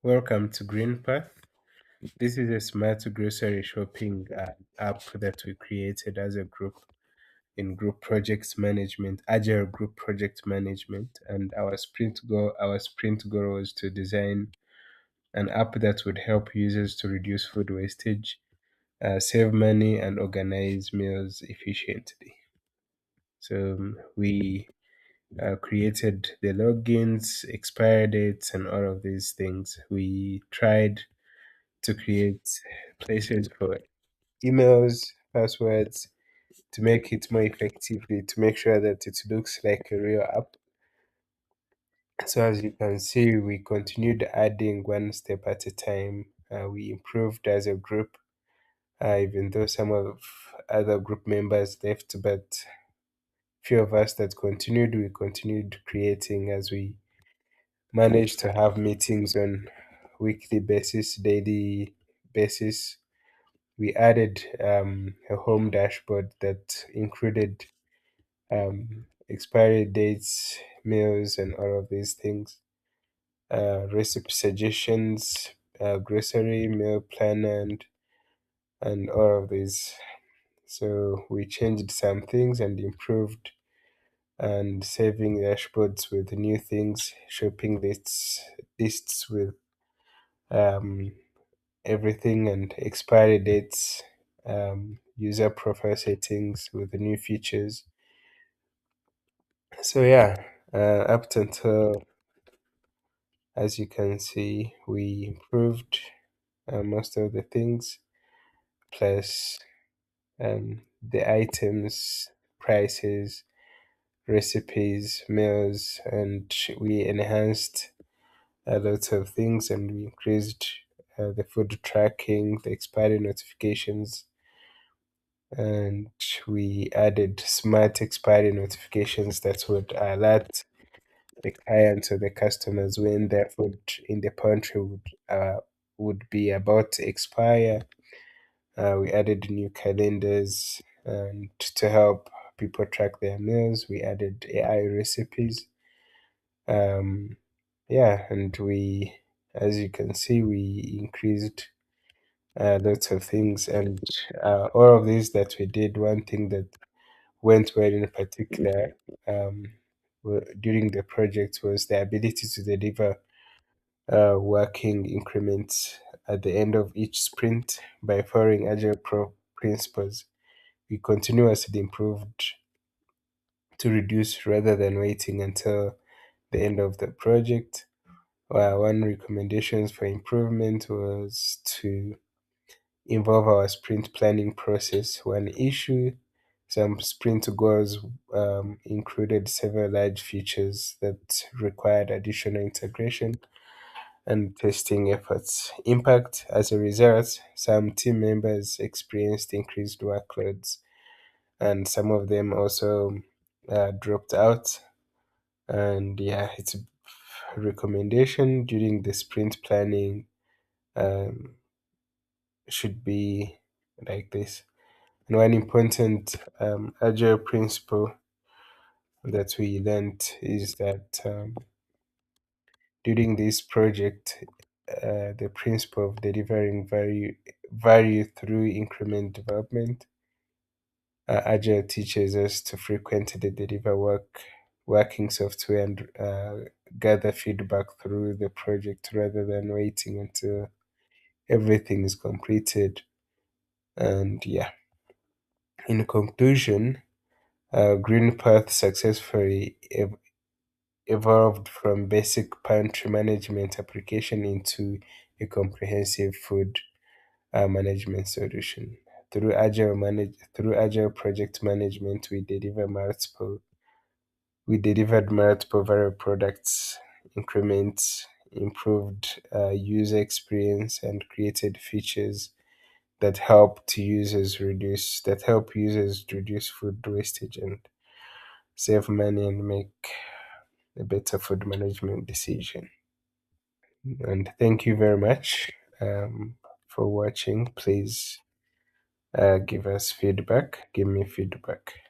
Welcome to Green Path. This is a smart grocery shopping app that we created as a group in group project management, agile group project management, and our sprint goal was to design an app that would help users to reduce food wastage, save money, and organize meals efficiently. So we created the logins, expire dates, and all of these things. We tried to create places for emails, passwords, to make it more effectively, to make sure that it looks like a real app. So as you can see, we continued adding one step at a time. We improved as a group, even though some of other group members left, but few of us that continued, we continued creating as we managed to have meetings on weekly basis, daily basis. We added a home dashboard that included expiry dates, meals, and all of these things, recipe suggestions, grocery meal plan, and all of these. So we changed some things and improved and saving dashboards with new things, shopping lists with um, everything, and expiry dates, user profile settings with the new features. So yeah, up to until, as you can see, we improved most of the things, plus the items, prices, recipes, meals, and we enhanced a lot of things, and we increased the food tracking, the expiry notifications, and we added smart expiry notifications that would alert the clients or the customers when their food in the pantry would be about to expire. We added new calendars, and to help people track their meals, we added AI recipes. Um, yeah, and as you can see, we increased lots of things, and all of these that we did. One thing that went well in particular during the project was the ability to deliver working increments at the end of each sprint by following Agile principles. We continuously improved to reduce rather than waiting until the end of the project. One recommendations for improvement was to involve our sprint planning process. One issue, some sprint goals included several large features that required additional integration and testing efforts. Impact: as a result, some team members experienced increased workloads, and some of them also dropped out. And yeah, it's a recommendation during the sprint planning um, should be like this. And one important agile principle that we learned is that during this project, the principle of delivering value through increment development. Agile teaches us to frequently deliver working software and gather feedback through the project rather than waiting until everything is completed. And yeah, in conclusion, Green Path successfully evolved from basic pantry management application into a comprehensive food management solution. Through agile project management, we delivered multiple variable products, increments, improved user experience, and created features that help users reduce food wastage and save money and make a better food management decision. And thank you very much for watching. Please give me feedback.